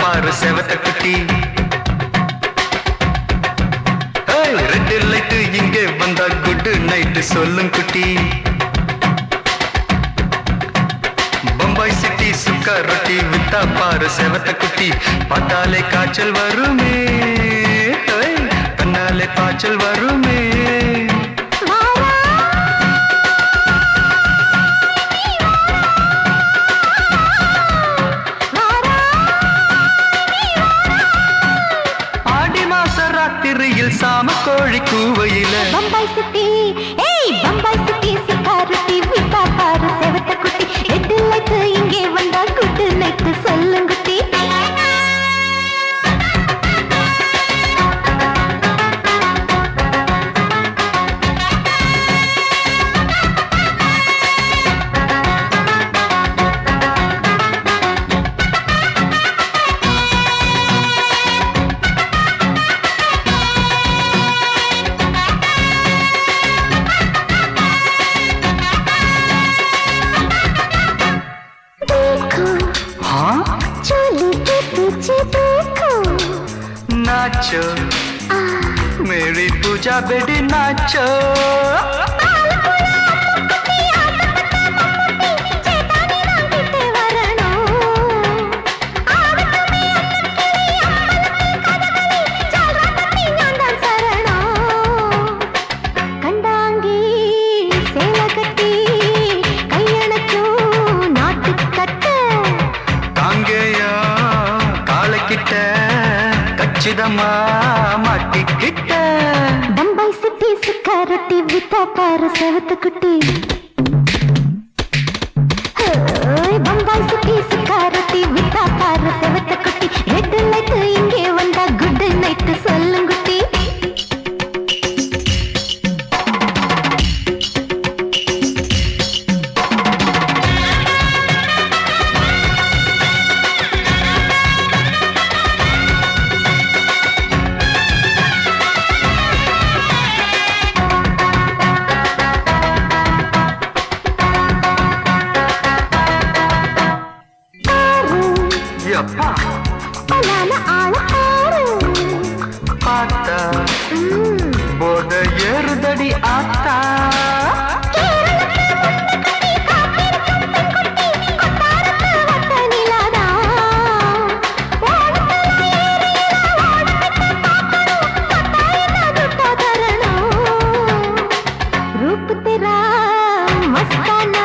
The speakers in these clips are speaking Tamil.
பாரு செவத்த குட்டி. ரெட் லைட் இங்கே வந்தா குட் நைட் சொல்லும் குட்டி. பம்பாய் சிட்டி சுக்கா ரொட்டி வித்தா பாரு செவத்த குட்டி. பார்த்தாலே காய்ச்சல் வருமே, கண்ணாலே காய்ச்சல் வருமே. ஆடி மாச ராத்திரியில் சாம கோழி கூவையில பம்பாய் சிட்டி, பம்பாய் சிட்டி சுக்கா ரொட்டி வித்தா பாரு செவத்த குட்டி. ரெட் லைட் இங்கே வந்தா குட் நைட் சொல்லும் குட்டி. नाचो मेरी पूजा बेटी नाचो. மாட்டிக்கிட்ட பம்பாய் சிட்டி சுக்கா ரொட்டி வித்தா பாரு செவத்த குட்டி. பம்பாய் சிட்டி சுக்கா ரொட்டி வித்தா பாரு செவத்த குட்டி. ரெட் லைட் இங்கே வந்தா குட் நைட் சொல்லும் குட்டி. பார்த்தா போத ஏறுதடி ஆத்தா. रूप तेरा मस्ताना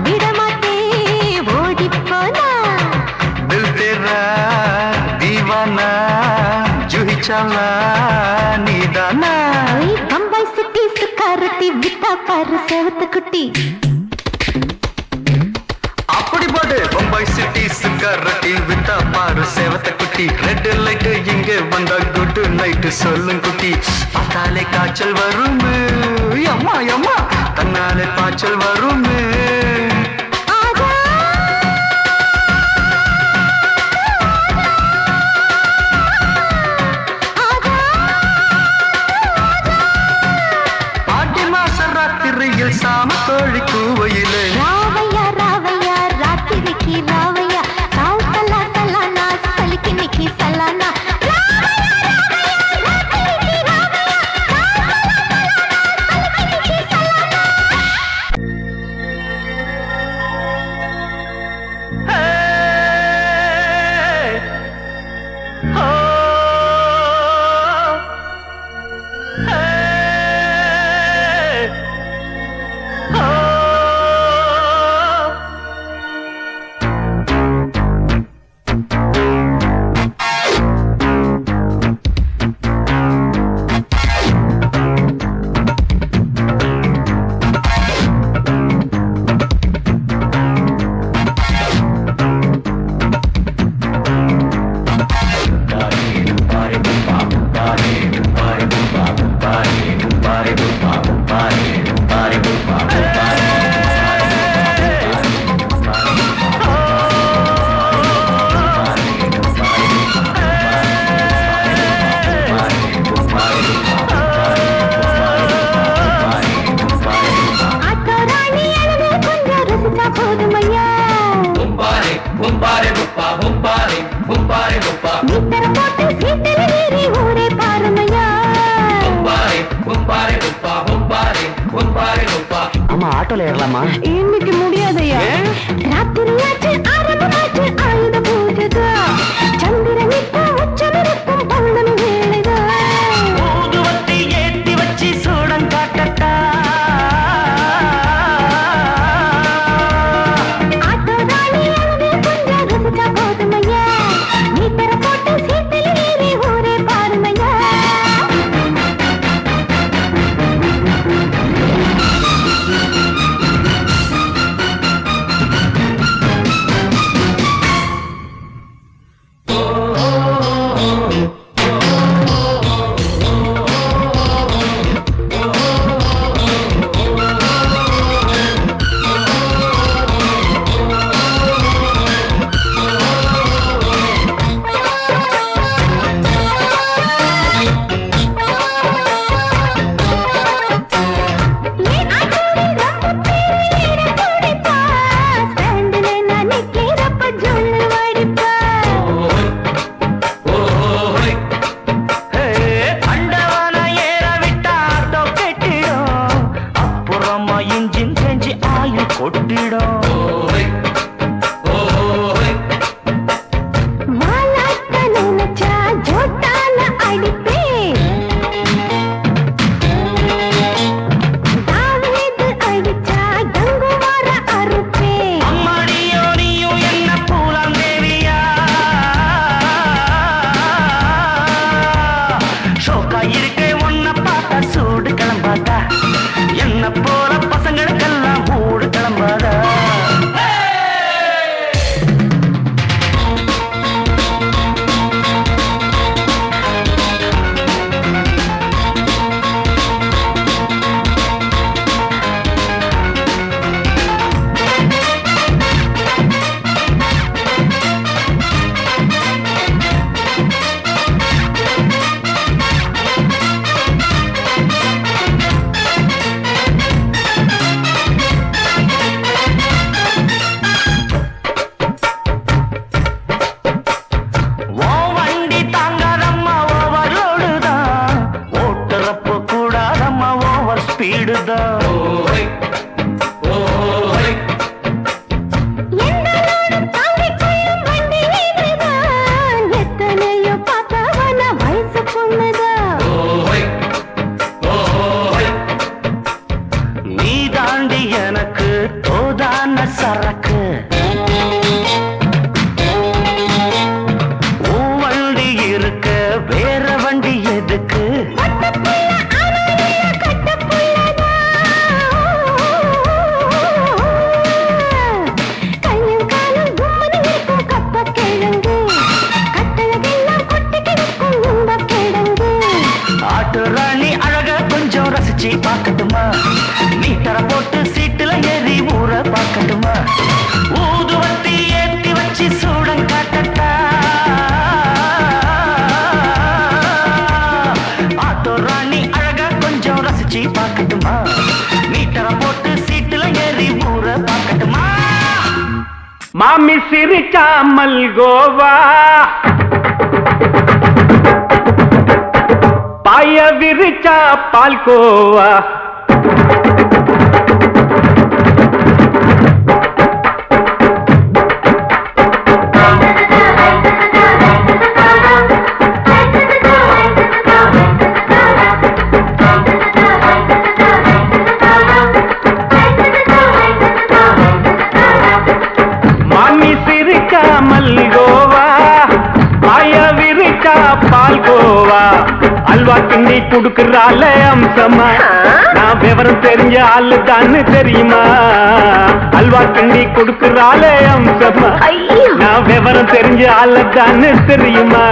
बिड़माते ओडी पोना. दिल तेरा दीवाना जूही चला नीदाना. बम्बई सिटी सुखा रोटी विता पाரு செவத்த குட்டி. அப்படி போடு பம்பாய் சிட்டி சுக்கா ரொட்டி வித்தா பாரு செவத்த குட்டி. ரெட் லைட் இங்கே வந்தா குட் நைட் சொல்லும் குட்டி. பார்த்தாலே காய்ச்சல் வருமே, அம்மா அம்மா கண்ணாலே காய்ச்சல் வருமே. ஆடி மாச ராத்திரியில் சாம கோழி கூவையிலே ராவையா ராவையா ராத்திரிக்கு ராவையா சால் சலா சலானா சலிக்கு நிக்கி சலானா. ஆட்டோல ஏறலாமா? இன்னைக்கு முடியாதையா? ராத்திரியாச்சு ஆரம்பமாச்சு ஆயுத பூஜைதா. சந்திரனிப்பா உச்சமிருக்கும் பௌர்ணமி வேளைதா. ஊதுவத்தி ஏத்தி வச்சு சூடம் காட்டட்டா. ஆட்டோ ராணி அங்கே கொஞ்சம் ருசிச்சா போதுமையா. நீ தர போட்டு சீட்டில் ஏறி ஊரே பாருமையா. மாமி சிரிச்சா மல்கோவா, பாய விரிச்சா பால்கோவா. அல்வா கிண்டி குடுக்கறால அம்சமா, நான் விவரம் தெரிஞ்ச ஆளு தான்னு தெரியுமா. அல்வா கிண்டி குடுக்கறால அம்சமா, நான் விவரம் தெரிஞ்ச ஆளு தான்னு தெரியுமா.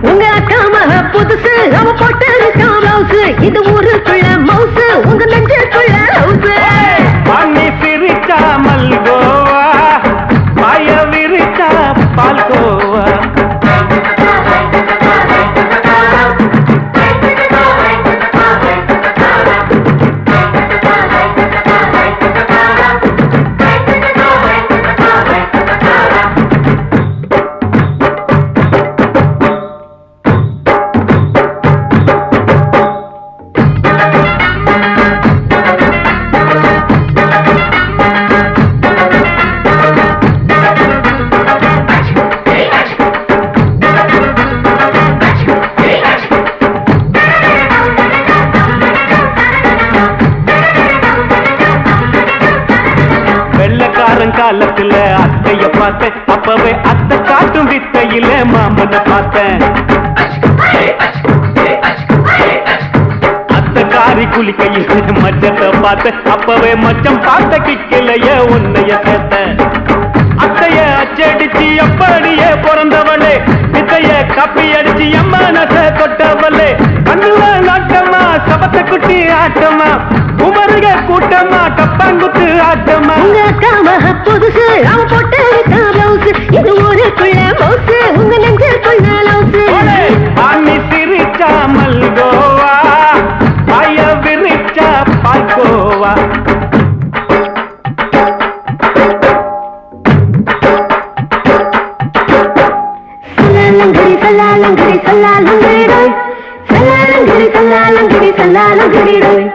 உங்க அக்கா மக புதுசு, அவ போட்டு பிளவுஸ், இது ஊருக்குள்ள மவுசு, உங்க நெஞ்சுக்குள்ள ஹவுஸ். பண்ணி சிரிச்சா மல்கோவா, பாய விரிச்சா பால்கோவா. காலத்துல அத்தைய பார்த்தேன், அப்பவே அத்தை காட்டும் வித்தையில மாமனை பார்த்தேன். அத்தை காரி குளிக்கையில் மச்சத்தை பார்த்தேன், அப்பவே மச்சம் பார்த்த கிக்கலைய உன்னைய சேர்த்தேன். அத்தைய அச்சடிச்சு அப்படியே பிறந்தவளே, வித்தைய காப்பி அடிச்சு எம்மனச தொட்டவளே. கண்ணுல நாட்டமா சபத்த குட்டி ஆட்டமா, உமருக கூட்டமா கப்பாங்குத்து ஆட்டமா. உங்க அக்காமக புதுசு அவன் போட்டு பிளவுஸ், இது ஊருக்குள்ள மவுசு உங்க நெஞ்சுக்குள்ள லவுசு. பாணி சிரிச்சா மல்கோவா, பாய விரிச்சா பால்கோவா. சல்லாலங்கடி சல்லாலங்கடி ரோய், சல்லாலங்கடி சல்லாலங்கடி சல்லாலங்கடி ரோய்.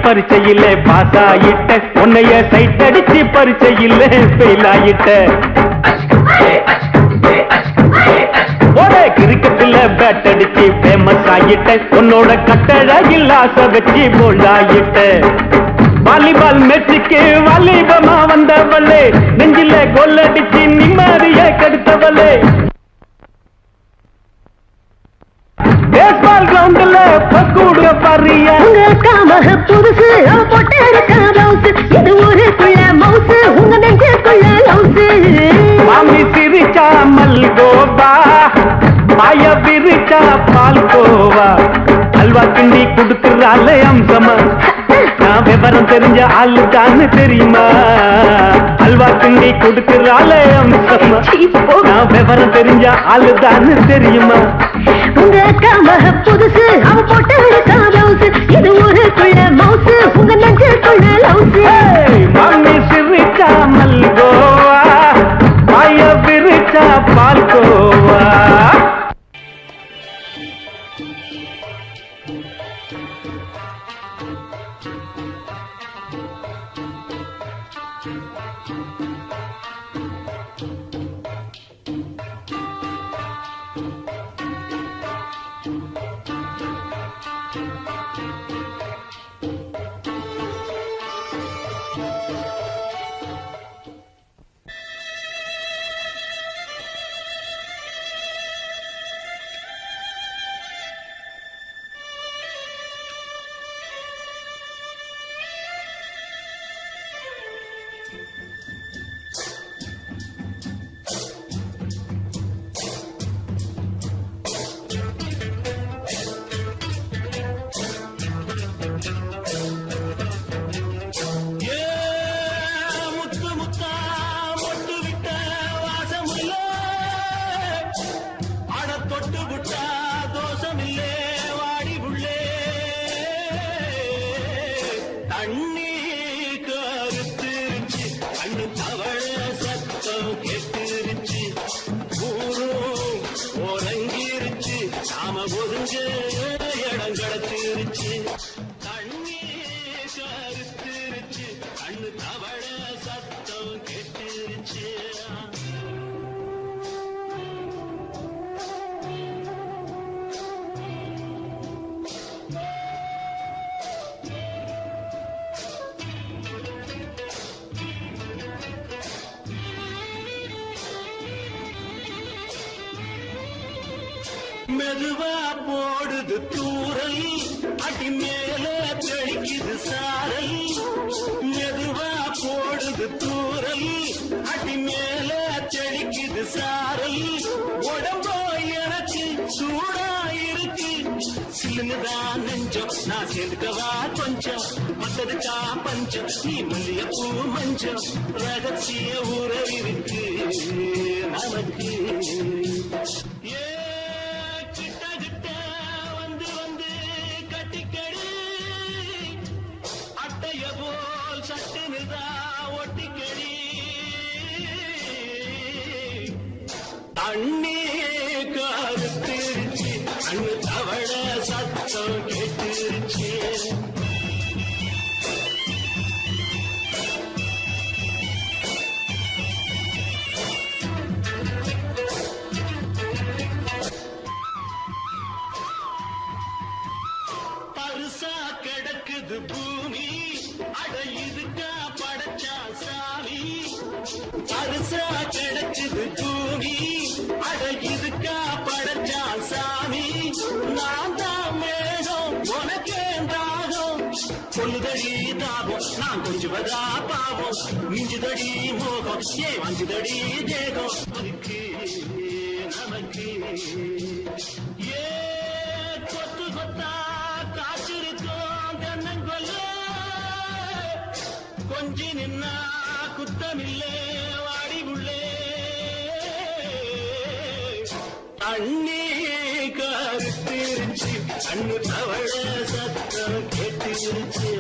பரிச்சையில பாஸ் ஆயிட்ட, உன்னைய சைட் அடிச்சு பரிச்சையில ஃபெயில் ஆயிட்ட. ஒரே கிரிக்கெட்ல பேட் அடிச்சு ஃபேமஸ் ஆயிட்ட, உன்னோட கட்டழகில் ஆசை வச்சு போல்ட் ஆயிட்ட. வாலிபால் மேட்சுக்கு வாலிபமா வந்தவளே, நெஞ்சில கோல் அடிச்சு நிம்மதிய கெடுத்தவளே. பேஸ்பால் கிரவுண்ட்ல பக்கூட பாரியா, உங்க அக்காமக புதுசு அவ போட்டு பிளவுஸ், இது ஊருக்குள்ள மவுசு உங்க நெஞ்சுக்குள்ள லவுசு. மாமி சிரிச்சா மல்கோவா, பாய விரிச்சா பால்கோவா. அல்வா கிண்டி கொடுக்குறாள் அம்சமா, நான் விவரம் தெரிஞ்ச ஆளு தான் தெரியுமா. அல்வா கிண்டி கொடுக்குறாள் அம்சமா, நான் விவரம் தெரிஞ்ச ஆளு தான் தெரியுமா. உங்க அக்காமக புதுசு அவ போட்டு பிளவுஸ், இது ஊருக்குள்ள மவுசு உங்க நெஞ்சுக்குள்ள லவுசு. மாமி சிரிச்சா மல்கோவா, பாய விரிச்சா பால்கோவா. மெதுவா போடுது தூரல், அடி மேல தெளிக்குது சாரல். மெதுவா போடுது தூரல், அடி மேல தெளிக்குது சாரல். உடம்போ எனக்கு சூடா இருக்கு, சில்லுதான் நெஞ்சம் நான் சேர்ந்துக்கவா கொஞ்சம். மத்ததுக்கா பஞ்சம் நீ மல்லிய பூ மஞ்சம், ரகசிய உறவிருக்கு நமக்கு. தண்ணி கருத்திருச்சு, அண்ணு தவள சத்தம் கேட்டுருச்சு. கிடைக்குது பூமி அட இதுக்கா படைச்சா சாமி அரிசா கிடைக்குது பூமி அட இதுக்கா படைச்சா சாமி நான் தான் மேகம் உனக்கே தாகம் சொல்லுதடி தாபம் நான் கொஞ்சுவதா பாவம் மிஞ்சுதடி மோகம் ஏ வஞ்சுதடி தேகம் அதுக்கு நமக்கு ஏ கொத்து கொத்தா காற்றிருக்கோம் தென்னங்கொல்ல கொஞ்சி நின்னா குத்தமில்லே வாடி உள்ளே அண்ணே கருத்திருச்சு கண்ணு தவழ சத்தம் கேட்டிருச்சு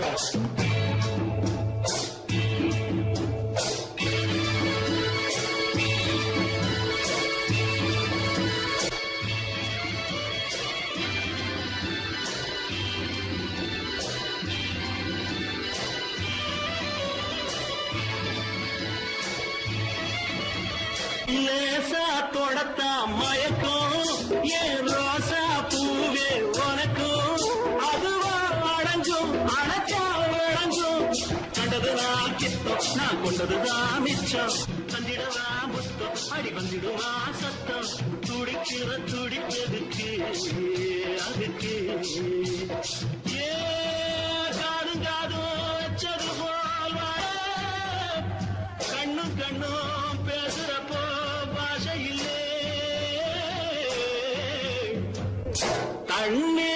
லேசா தொடத்தா மயக்கும் ஏன் ரோசா பூவே உனக்கும் அதுவா அடைஞ்சும் அடைச்சா விளங்கும் கண்டது நான் கித்தம் நான் கொண்டதுதான் மிச்சம் தந்திடவா முத்தம் அடி வந்திடுவா சத்தம் துடிக்கிற துடிப்பதுக்கு அதுக்கு ஏ காதும் காதும் வச்சது போல் கண்ணும் கண்ணும் பேசுறப்போ பாஷை இல்லே தண்ணே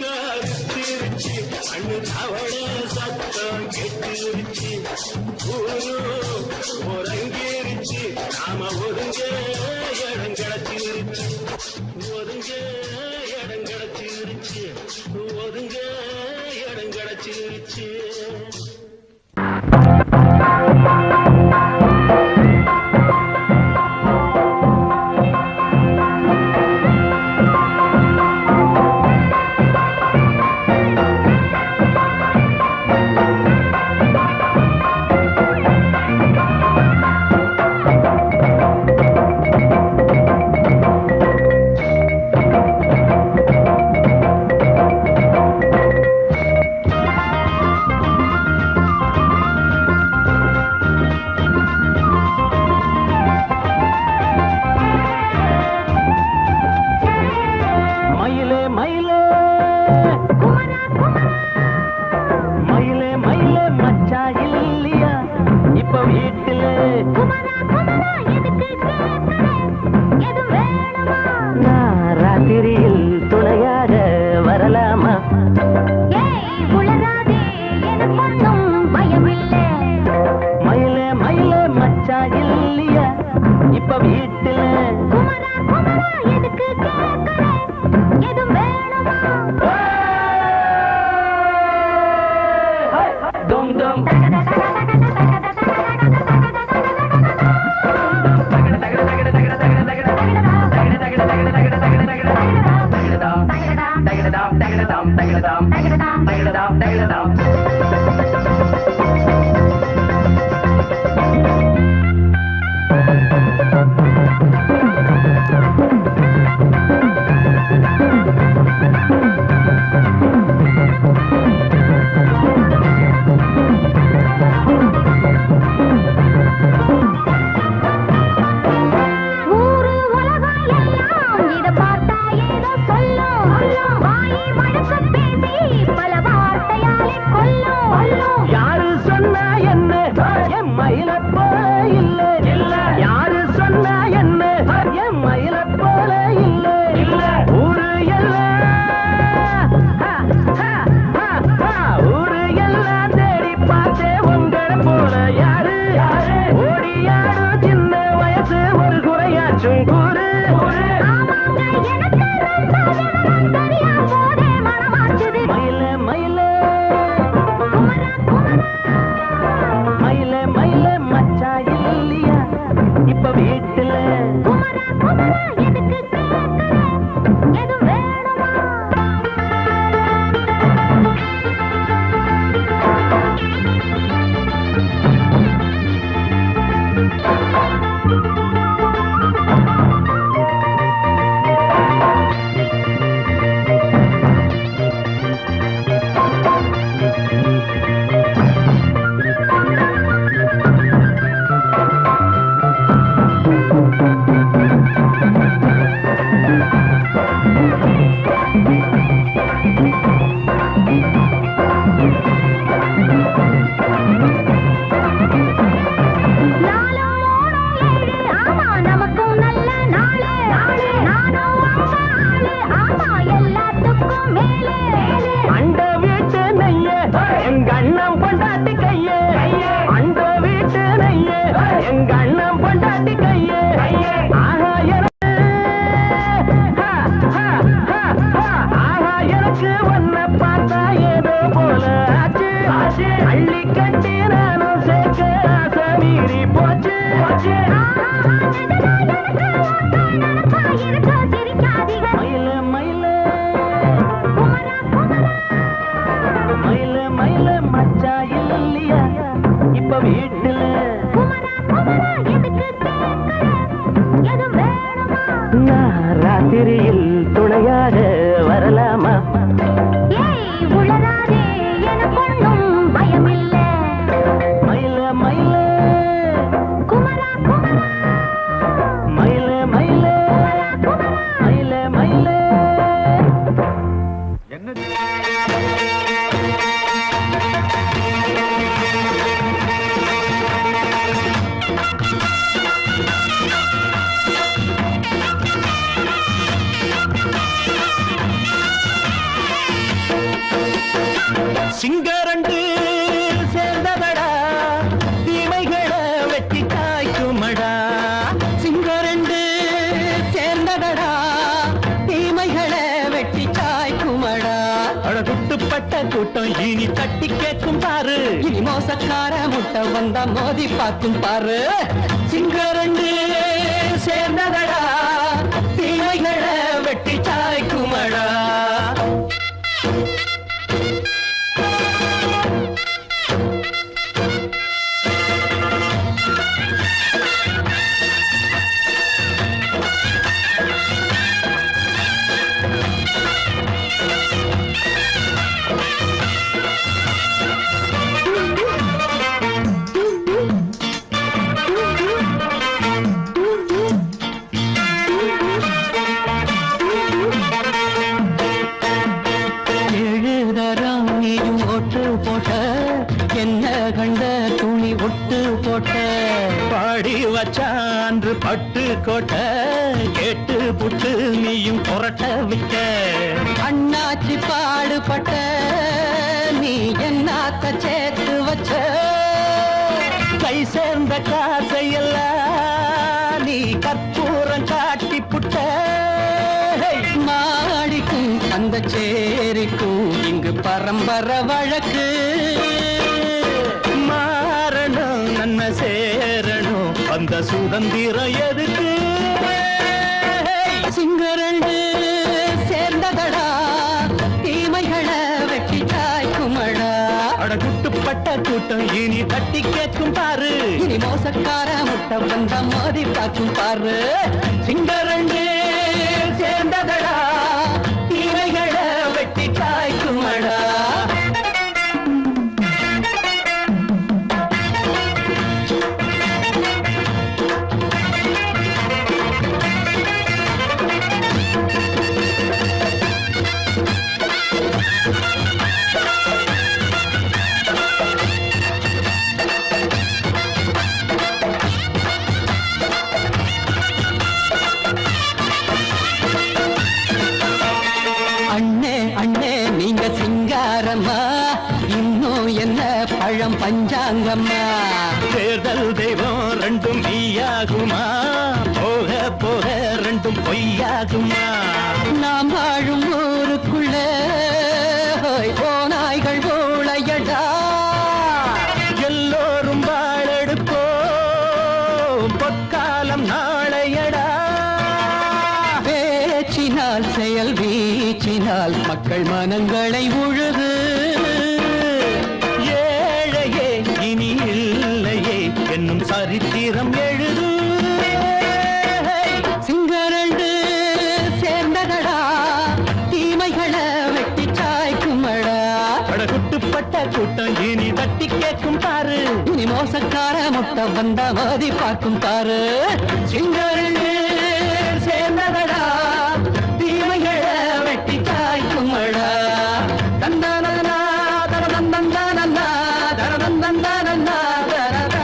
கருத்திருச்சு கண்ணு தவள சத்தம் கெட்டிருச்சு ஊரு உறங்கிருச்சு நாம ஒதுங்க இடம் கிடச்சிருச்சு ஒதுங்க இடம் கிடச்சிருச்சு ஒதுங்க இடம் கிடச்சிருச்சு இத பார்த்தா ஏதோ சொல்லும் வாயை மடக்க பேசி ராத்திரியில் துணையாக வரலாமா? ஏய் உளராதே எனக்கொன்னும் பயமில்ல. மயில மயில குமரா குமரா மயில மயில மயில மயில. சிங்கரண்டு சேர்ந்ததடா தீமைகளை வெட்டி காய்க்குமடா. சிங்கரண்டு சேர்ந்ததடா தீமைகளை வெட்டி காய்க்குமடா. அழகுட்டுப்பட்ட கூட்டம் இனி தட்டி கேட்கும் பாரு. இனி மோசக்கார முட்டை வந்தா மோதி பார்க்கும் பாரு. சிங்கரண்டு சேர்ந்ததடா தீமைகளை வெட்டி காய்க்குமடா. என்ன கண்ட துணி ஒட்டு போட்ட பாடி வச்சான்று பட்டு கோட்ட கேட்டு புட்டு நீயும் புரட்ட விட்ட. அண்ணாச்சி பாடுபட்ட நீ என்னாத்த சேர்த்து வச்ச. கை சேர்ந்த காசையெல்லாம் நீ கற்பூரம் காட்டி புட்ட. மாடிக்கும் அந்த சேரிக்கும் இங்கு பரம்பரை வழக்கு. மாறணும் நன்மை சேரணும் அந்த சுதந்திரம் எதுக்கு? சிங்கரண்டு சேர்ந்ததடா தீமைகளை வெட்டி காய்க்குமடா. அடகுட்டுப்பட்ட கூட்டம் இனி தட்டி கேட்கும் பாரு. இனி மோசக்கார முட்டை வந்த மோதி பார்க்கும் பாரு. சிங்கரண்டு சேர்ந்ததடா தீமைகளை வெட்டி காய்க்குமடா. அண்ணே அண்ணே நீங்க சிங்காரம்மா இன்னும் என்ன பழம் பஞ்சாங்கம்மா. தேர்தல் தெய்வம் ரெண்டும் மெய்யாகுமா போக போக ரெண்டும் பொய்யாகுமா. நாம் வாழும் ஊருக்குள்ள போனாய்கள் போளையடா. எல்லோரும் வாழெடுப்போம் பொற்காலம் நாளையடா. பேச்சினால் செயல் வீச்சினால் மக்கள் மனங்களை உழுது. ஏழையே இனி இல்லையே என்னும் சரித்திரம் எழுது. சிங்கரண்டு சேர்ந்ததடா தீமைகளை வெட்டி சாய்க்குமடா. படகுட்டுப்பட்ட கூட்டம் இனி தட்டி கேட்கும் பாரு. இனி மோசக்கார முட்டை வந்த மோதி பார்க்கும் பாரு. சிங்கரண்டு சேர்ந்ததடா தீமைகளை வெட்டி காய்க்குமடா. தந்தனா தரதந்தந்தனா தரதந்தந்தனா தரத.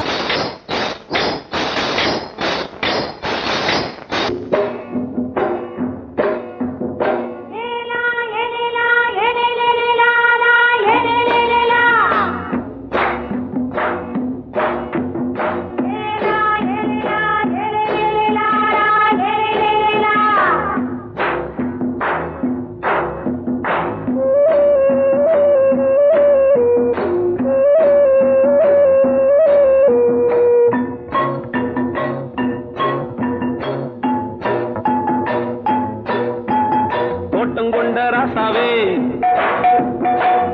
கொண்ட ராசாவே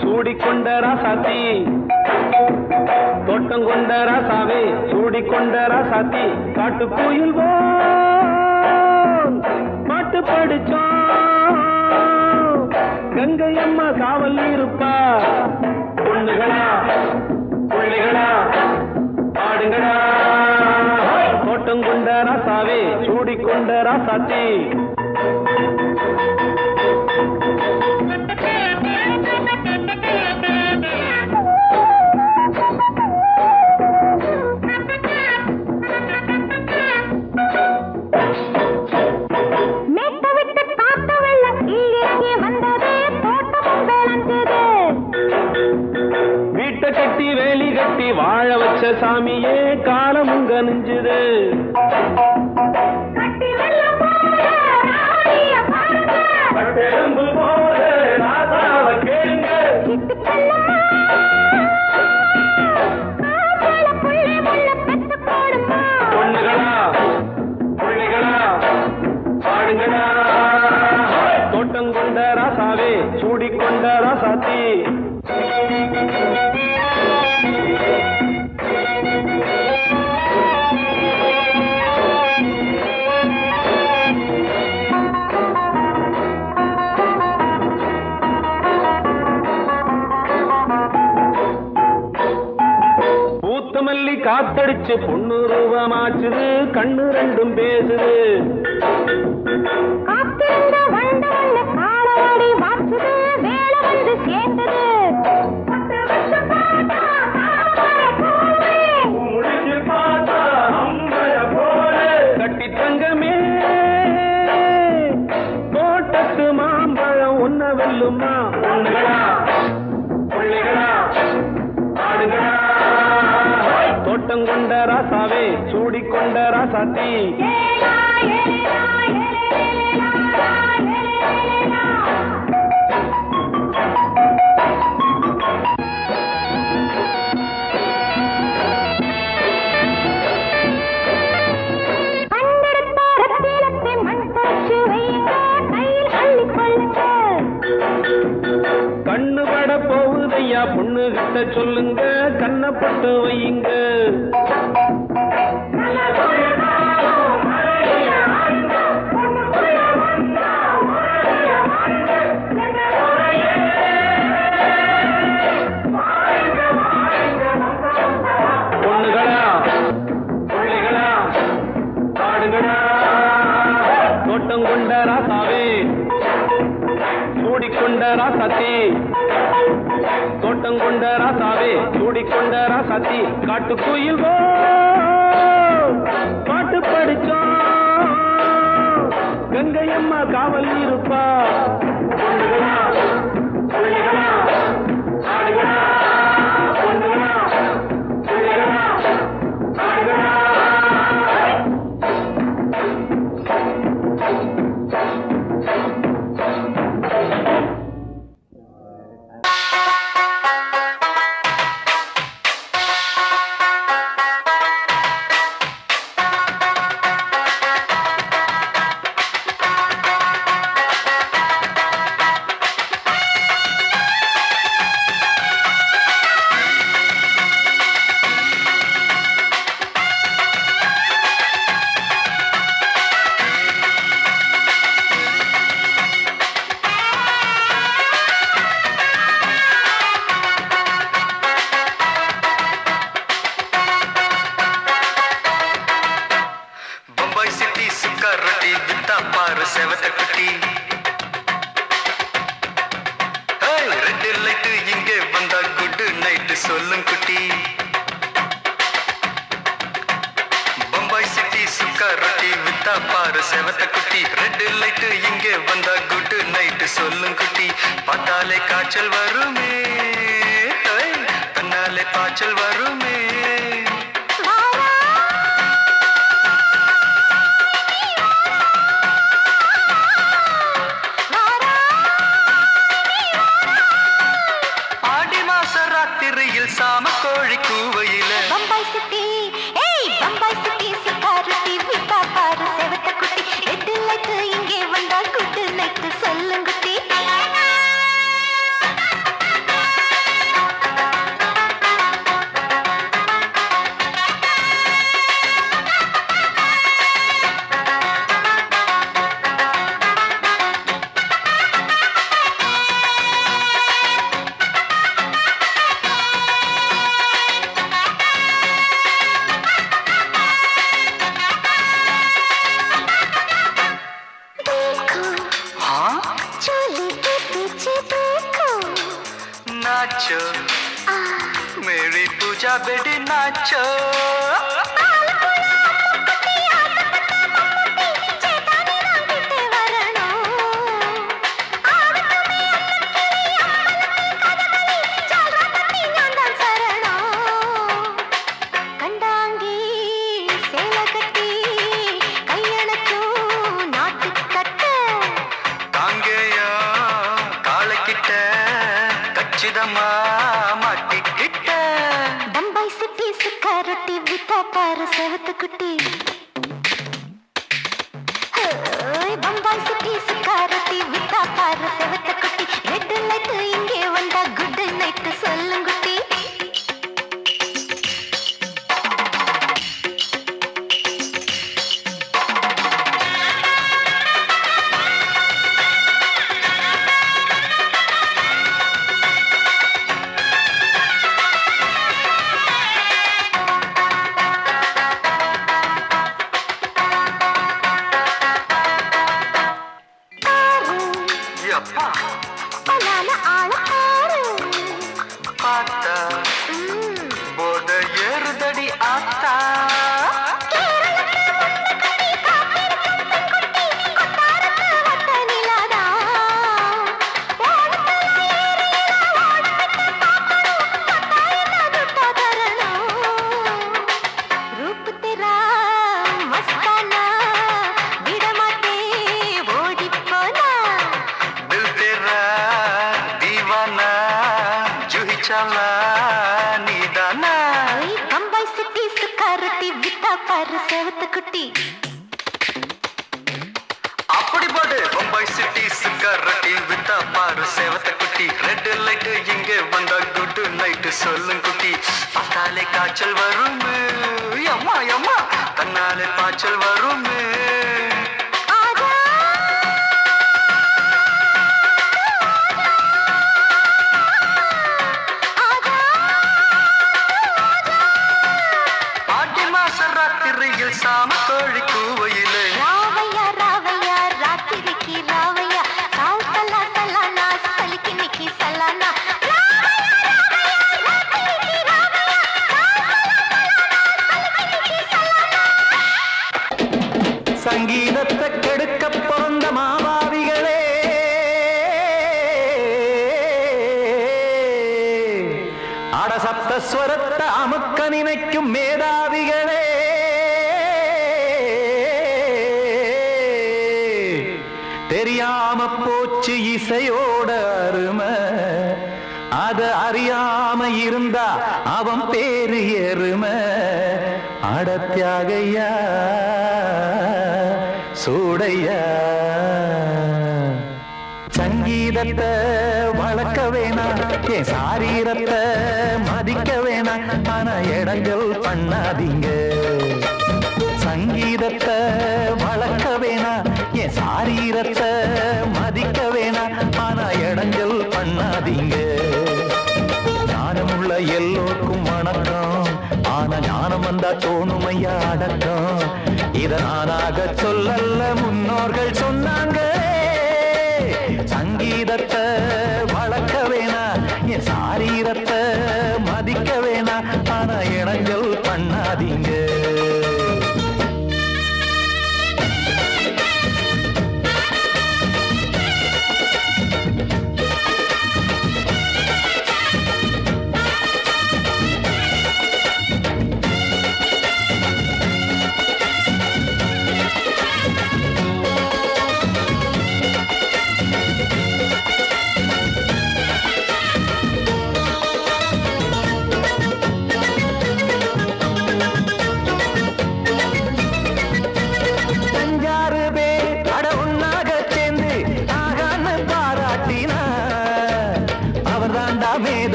சூடிக்கொண்ட ராசாத்தி. தோட்டம் கொண்ட ராசாவே சூடிக்கொண்ட ராசாத்தி. காட்டு கோயில் பாட்டு பாடு கங்கை அம்மா காவல் இருப்பா. பொண்ணுகளா பிள்ளைகளா ஆடுங்களா, தோட்டம் கொண்ட ராசாவே சூடிக்கொண்ட ராசாத்தி. வீட்டை கட்டி வேலி கட்டி வாழ வச்ச சாமியே காலம் உங்க நெஞ்சுது. பொண்ணுகளா பிள்ளைகளா ஆடுங்களா, தோட்டம் கொண்ட ராசாவே சூடிக்கொண்ட ராசாத்தி. பூத்தமல்லி காத்தடிச்சு பொண்ணு ரூபமாச்சுது, கண்ணு ரெண்டும் பேசுது. கட்டி தங்கமே தோட்டத்து மாம்பழம் ஒன்ன வெல்லுமா. பொண்ணுகளா பிள்ளைகளா ஆடுகளா, தோட்டம் கொண்ட ராசாவே சூடிக்கொண்ட ராசாத்தி. கண்ணு பட போகுதையா பொண்ணு கிட்ட சொல்லுங்க, கண்ணப்பட்டு வையுங்க. பொண்ணுகளா பிள்ளைகளா ஆடுங்களா, தோட்டம் கொண்ட ராசாவே சூடிக்கொண்ட ராசாத்தி. தோட்டம் கொண்ட ராசாவே சூடிக்கொண்ட ராசாத்தி. காட்டுக்குயில் பாட்டு படிச்சோம், கங்கை அம்மா காவல் இருப்பா. பொண்ணுகளா பிள்ளைகளா ஆடுகளா, பொண்ணுகளா பிள்ளைகளா ஆடுகளா. செவத்த குட்டி ரெட் லைட் இங்கே வந்தா குட் நைட் சொல்லும் குட்டி. பம்பாய் சிட்டி சுக்கா ரொட்டி வித்தா பாரு செவத்த குட்டி. ரெட் லைட் இங்கே வந்தா குட் நைட் சொல்லும் குட்டி. பார்த்தாலே காய்ச்சல் வருமே, தன்னாலே பாய்ச்சல் வருமே. சாம கோழி கூவையில பம்பாய் சிட்டி, ஏய் பம்பாய் சிட்டி சுக்கா ரொட்டி வித்தா பாரு செவத்த குட்டி. ரெட் லைட் இங்கே வந்தா குட் நைட் சொல்லும் குட்டி. चोली के पीछे देखो नाचो मेरी पूजा बेटी नाचो बम्बई सिटी सिक्योरिटी विता पार सेवत कुटी बम्बई सिटी सिक्योरिटी विता पार सेवत कुटी रेड लाइट इंगे वंदा गुड नाइट सोल्लुंगुटी போத ஏறுதடி ஆத்தா बम्बई सिटी सिक्योरिटी विता पार सेवत कुटी அப்படி போடு பம்பாய் சிட்டி சிக்கரட்டி வித்தா பாரு சேவத்த குட்டி ரெட் லைட் இங்க வந்தா குட் நைட் சொல்லும் குட்டி பார்த்தாலே காய்ச்சல் வரும் அம்மா அம்மா தன்னாலே பாய்ச்சல் வரும் ஆடி மாச ராத்திரியில் சாம கோழி கூவையிலே ராவையா ராவையா ராத்திரிக்கு ராவையா சால் சலா சலானா சலிக்கு நிக்கி சலானா சங்கீதத்தை கெடுக்க பிறந்த மாபாவிகளே அடசப்த ஸ்வரத்தை அமுக்க நினைக்கும் மேதாவிகளே தெரியாம போச்சு இசையோட அருமை அத அறியாம இருந்தா அவன் பேரு எருமை அடத்தியாகையா சூடையா சங்கீதத்தை வளர்க்க வேணாம் என் சாரீரத்தை மதிக்க வேணாம் ஆனா இடங்கள் பண்ணாதீங்க சங்கீதத்தை வளர்க்க வேணாம் என் சாரீரத்தை மதிக்க வேணாம் ஆனா இடங்கள் பண்ணாதீங்க ஞானமுள்ள எல்லோருக்கும் வணக்கம் ஆனா ஞானம் வந்தா தோணுமையா அடக்கம் இத நானாக சொல்லல்ல முன்னோர்கள் சொன்னாங்க சங்கீதத்தை வளர்க்க வேணா என் சாரீரத்தை மதிக்க வேணா ஆனா இடங்கள் பண்ணாதீங்க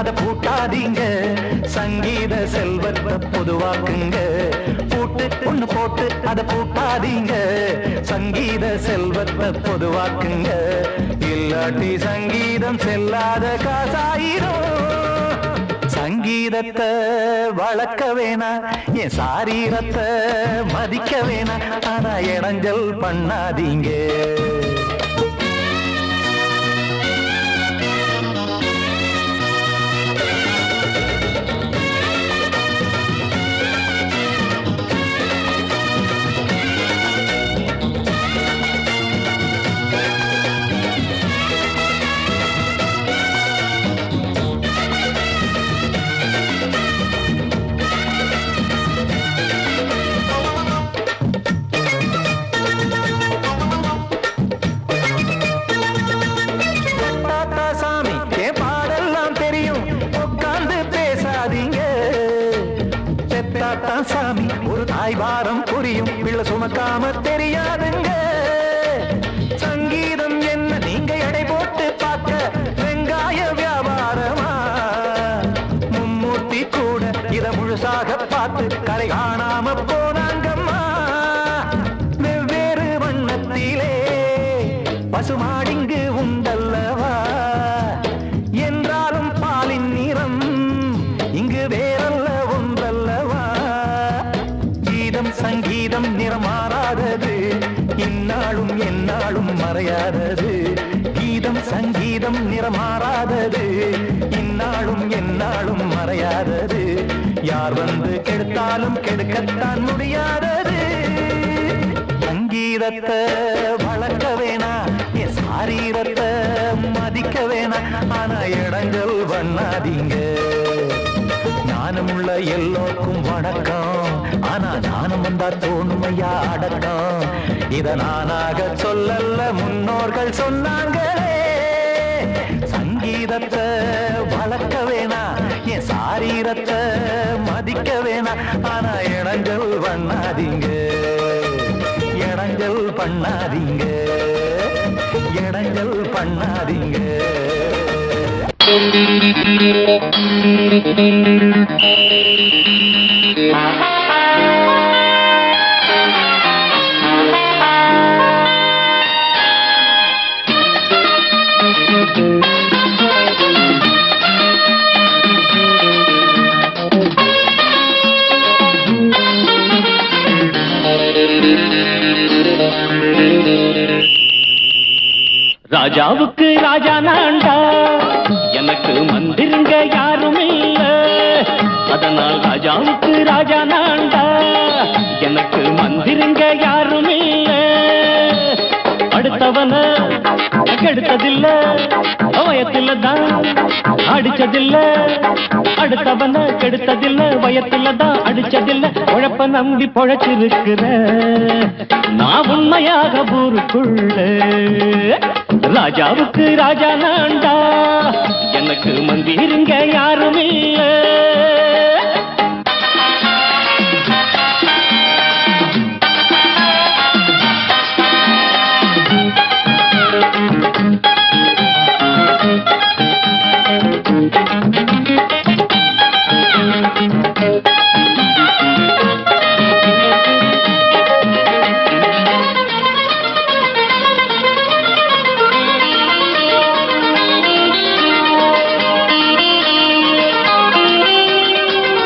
அத பூட்டாதீங்க சங்கீத செல்வத்தை பொதுவாக்குங்க பூட்டு ஒண்ணு போட்டு அத பூட்டாதீங்க சங்கீத செல்வத்தை பொதுவாக்குங்க இல்லாட்டி சங்கீதம் செல்லாத காசாயிரும் சங்கீதத்தை வளர்க்க வேணா என் சாரீரத்தை மதிக்க வேணா ஆனா இடைஞ்சல் பண்ணாதீங்க சாமி ஒரு தாய் வாரம் புரியும் பிள்ளை சுமக்காம தெரியாதுங்க சங்கீதம் என்ன நீங்க எடை போட்டு பார்க்க வெங்காய வியாபாரமா மும்மூர்த்தி கூட இத முழுசாக பார்த்து கரை காணாம போனாங்கம்மா வெவ்வேறு வண்ணத்திலே பசுமாடிங்கு உண்டல்லவா என்றாலும் பாலின் நிறம் இங்கு வேறல்ல ஒன்றல்லவா சங்கீதம் நிறமாறாதது இந்நாளும் எந்நாளும் மறையாதது கீதம் சங்கீதம் நிறமாறாதது இந்நாளும் எந்நாளும் மறையாதது யார் வந்து கெடுத்தாலும் கெடுக்கத்தான் முடியாதது சங்கீதத்தை வளர்க்க வேணா என் சாரீரத்தை மதிக்க வேணா ஆனா இடைஞ்சல் பண்ணாதீங்க ஞானமுள்ள எல்லோருக்கும் வணக்கம் ஆனா ஞானம் வந்தா தோணுமையா அடக்கம் இத நானாக சொல்லல்ல முன்னோர்கள் சொன்னாங்களே சங்கீதத்தை வளர்க்க வேணா என் சாரீரத்தை மதிக்க வேணா ஆனா இடைஞ்சல் பண்ணாதீங்க இடைஞ்சல் பண்ணாதீங்க இடைஞ்சல் பண்ணாதீங்க ராஜாவுக்கு ராஜா நான்டா எனக்கு மந்திருங்க யாரும் இல்ல அதனால் ராஜாவுக்கு ராஜா நான்டா எனக்கு மந்திருங்க யாரும் இல்ல அடுத்தவன கெடுத்ததில்ல வயத்தில தான் அடிச்சதில்ல அடுத்தவன கெடுத்ததில்ல வயத்தில தான் அடிச்சதில்ல உழப்ப நம்பி பொழைச்சிருக்கிற நான் உண்மையாக ஊருக்குள்ள ராஜாவுக்கு ராஜா நான்டா எனக்கு மந்திருங்க யாரும் இல்ல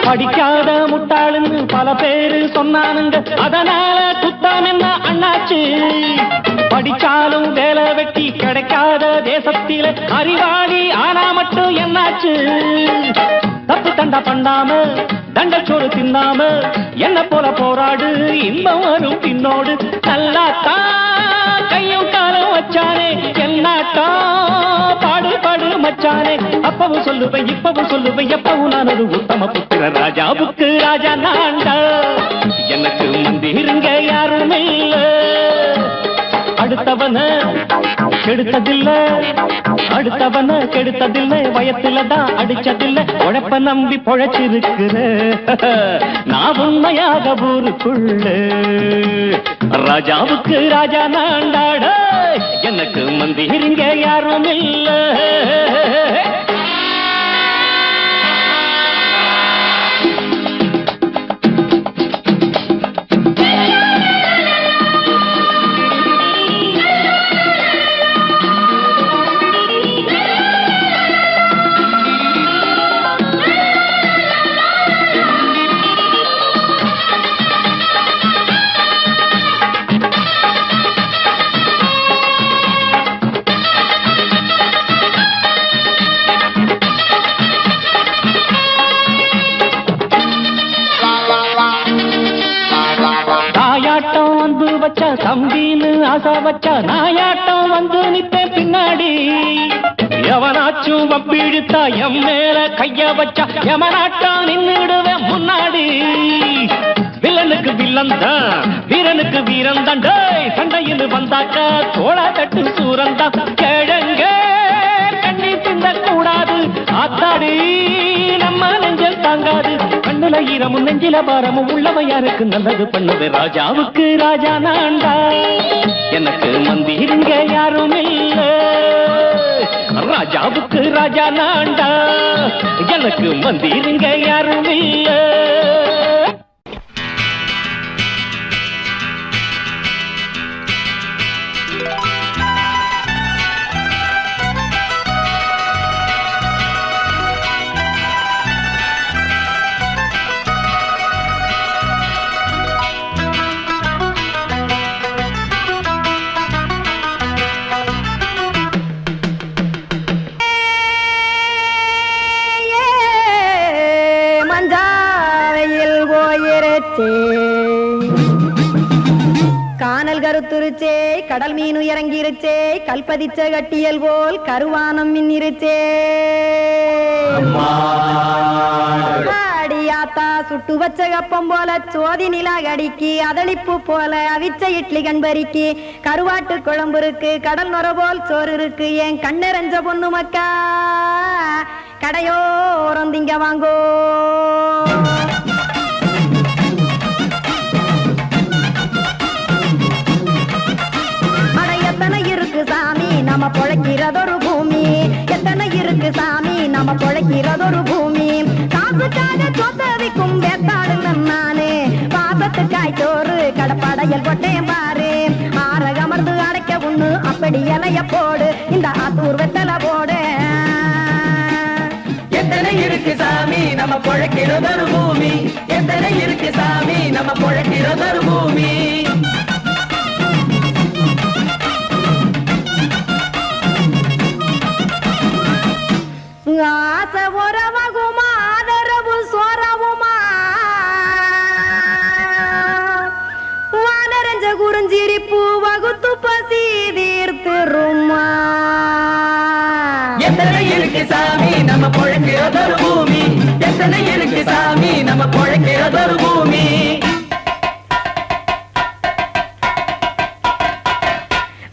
படிக்காத முட்டாளுன்னு பல பேரு சொன்னானுங்க அதனால குத்தம் என்ன அண்ணாச்சு படிச்சாலும் வேலை வெட்டி கிடைக்காத தேசத்தில அறிவாளி ஆனா மட்டும் என்னாச்சு தப்பு தண்டா பண்ணாம தண்டச்சோறு தின்னாம என்ன போல போராடு இன்பம் வரும் பின்னோடு நல்லாத்தா கையும் காலம் வச்சானே என்னாட்டா பாடு பாடு மச்சானே அப்பவும் சொல்லுவேன் இப்பவும் சொல்லுவேன் எப்பவும் நான் ஒரு உத்தம புத்திர ராஜாவுக்கு ராஜா நான்டா எனக்கு மந்திருங்க யாரும் இல்ல அடுத்தவன கெடுத்ததில்ல அடுத்தவன கெடுத்ததில்லை வயத்துல தான் அடிச்சதில்லை உழைப்ப நம்பி பொழைச்சிருக்கிற நான் உண்மையாக ஊருக்குள்ள ராஜாவுக்கு ராஜா நான்டாட எனக்கு மந்திருங்க யாரும் இல்ல ஆசை வச்சா நாயாட்டம் வந்து நிப்பேன் பின்னாடி. எவனாச்சும் வப்பிழுத்தா எம் மேல கைய வச்சா எவனாட்டம் நின்னுடுவேன் முன்னாடி. வில்லனுக்கு வில்லன் தான், வீரனுக்கு வீரன் தான். சண்டையில் வந்தாக்கா தோளா தட்டு சூரன் தான். கிழங்க கண்ணி தின்ன கூடாது ஆத்தாடி, நம்ம நெஞ்சல் தாங்காது. கண்ணுல ஈரமும் நெஞ்சில பாரமும் உள்ளவ யாருக்கு நல்லது பண்ணுது. ராஜாவுக்கு ராஜா நான்டா, எனக்கு மந்திருங்க யாரும் இல்ல. ராஜாவுக்கு ராஜா நான்டா, எனக்கு மந்திருங்க யாரும் இல்ல. கானல் கருத்துருச்சே, கடல் மீன் இறங்கிருச்சே, கல்பதிச்ச கட்டியல் போல் கருவானம் மின்னிருச்சே. ஆடியாத்தா சுட்டு வச்ச கப்பம் போல சோதி நிலா கடிக்கு, அதளிப்பு போல அவிச்ச இட்லி கண்பறிக்கு, கருவாட்டு குழம்பு இருக்கு, கடல் நுர போல் சோறு இருக்கு. என் கண்ணெரஞ்ச பொண்ணு மக்கா கடையோரம் திங்க வாங்கோ. சாமி நம்ம பொழைக்கிறதொரு பூமி, எத்தனை இருக்கு சாமி நம்ம பொழைக்கிறதொரு பூமி. காசுக்காக சொத்தவிக்கும் வேத்தாடு நானே, பாசத்துக்காய் சோறு கடப்படையல் கொட்டேன் பாரு. ஆற அமர்ந்து அடைக்க ஒண்ணு அப்படி இலைய போடு, இந்த ஆத்தூர் வெத்தலை போடு. எத்தனை இருக்கு சாமி நம்ம பொழைக்கிறதொரு பூமி, எத்தனை இருக்கு சாமி நம்ம பொழைக்கிறதொரு பூமி. ஆசை உறவகுமா ஆதரவு சோறவுமா, வானரஞ்ச குறிஞ்சிரிப்பு வகுத்து பசி தீர்த்துருமா. எத்தனை இருக்கு சாமி நம்ம பொழைக்கிறதொரு பூமி, எத்தனை இருக்கு சாமி நம்ம பொழைக்கிறதொரு பூமி.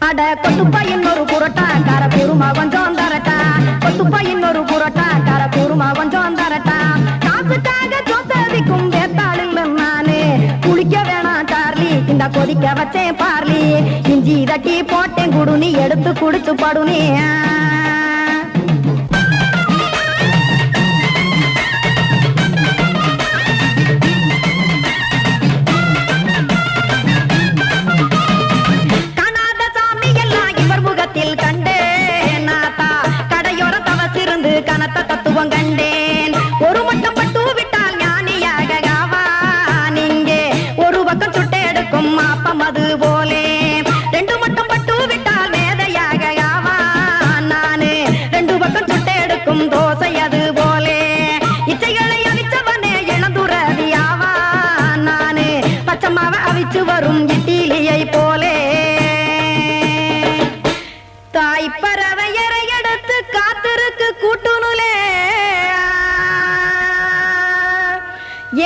அட கொத்துப்பா இன்னொரு புரோட்டா கார பெருமா கொஞ்சம் தரட்டா, கொத்துப்பா இன்னொரு புரோட்டா கார பெருமா கொஞ்சம் தரட்டா. காசுக்காக சொத்ததிக்கும் வேத்தாள் இல்ல நானே, குளிக்க வேணாம் சார்லி இந்த கொதிக்க வச்சேன் பார்லி. இஞ்சி தட்டி போட்டேன் குடுனி எடுத்து குடிச்சு படுனி. கனத்த தத்துவம் கண்டேன், ஒரு மட்டம் பட்டு விட்டால் ஞானியாக காவான். இங்கே ஒரு பக்கம் சுட்டு எடுக்கும் மாப்பம் அது போலே, ரெண்டு மட்டம் பட்டு விட்டால் மேதையாக காவான். நானு ரெண்டு பக்கம் சுட்டு எடுக்கும் தோசை அது போலே, இச்சைகளை அவிச்சவனே இளந்துறவி ஆவான். நானு பச்சமாவ அவிச்சு வரும் இட்டிலியை போலே. தாய்ப்பறவையரை எடுத்து காத்திருக்கு கூட்டுனுலே,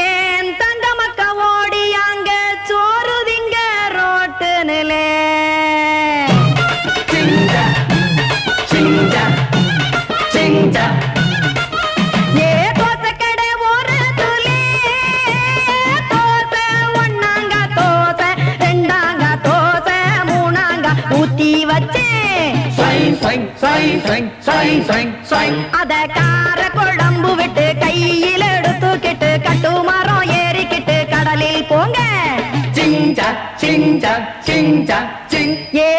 ஏன் தங்க மக்க ஓடி அங்க சோறுதிங்க ரோட்டு நிலே. ஏ தோசை கடை ஒரு துளி, தோசை ஒன்னாங்க தோசை, ரெண்டாங்க தோசை, மூணாங்க ஊத்தி வச்சே. அத கார குழம்பு விட்டு கையில் எடுத்துக்கிட்டு கட்டுமரம் ஏறிக்கிட்டு கடலில் போங்க. ஏ